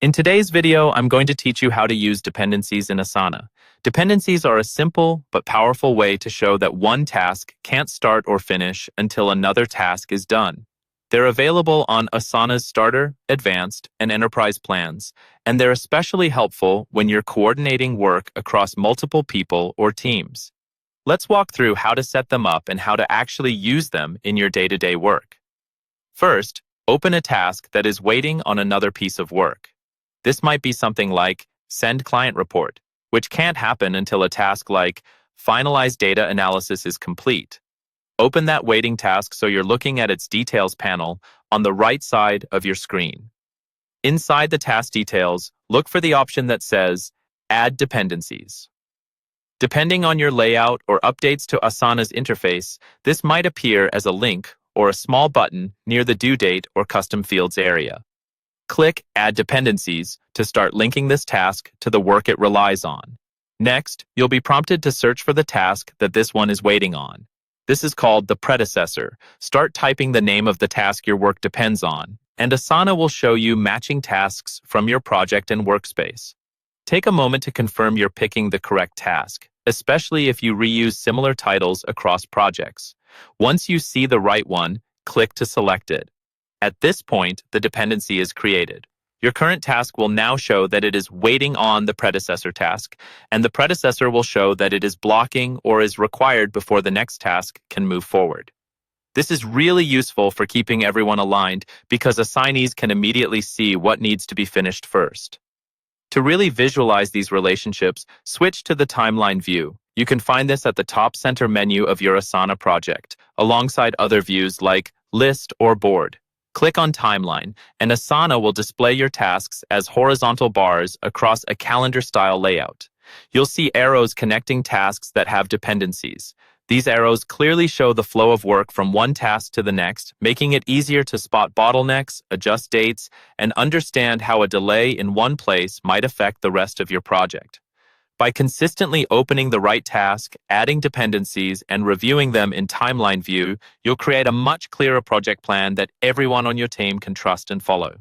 In today's video, I'm going to teach you how to use dependencies in Asana. Dependencies are a simple but powerful way to show that one task can't start or finish until another task is done. They're available on Asana's Starter, Advanced, and Enterprise plans, and they're especially helpful when you're coordinating work across multiple people or teams. Let's walk through how to set them up and how to actually use them in your day-to-day work. First, open a task that is waiting on another piece of work. This might be something like Send Client Report, which can't happen until a task like Finalize Data Analysis is complete. Open that waiting task so you're looking at its details panel on the right side of your screen. Inside the task details, look for the option that says Add Dependencies. Depending on your layout or updates to Asana's interface, this might appear as a link or a small button near the due date or custom fields area. Click Add Dependencies to start linking this task to the work it relies on. Next, you'll be prompted to search for the task that this one is waiting on. This is called the predecessor. Start typing the name of the task your work depends on, and Asana will show you matching tasks from your project and workspace. Take a moment to confirm you're picking the correct task, especially if you reuse similar titles across projects. Once you see the right one, click to select it. At this point, the dependency is created. Your current task will now show that it is waiting on the predecessor task, and the predecessor will show that it is blocking or is required before the next task can move forward. This is really useful for keeping everyone aligned because assignees can immediately see what needs to be finished first. To really visualize these relationships, switch to the timeline view. You can find this at the top center menu of your Asana project, alongside other views like List or Board. Click on Timeline, and Asana will display your tasks as horizontal bars across a calendar-style layout. You'll see arrows connecting tasks that have dependencies. These arrows clearly show the flow of work from one task to the next, making it easier to spot bottlenecks, adjust dates, and understand how a delay in one place might affect the rest of your project. By consistently opening the right task, adding dependencies, and reviewing them in timeline view, you'll create a much clearer project plan that everyone on your team can trust and follow.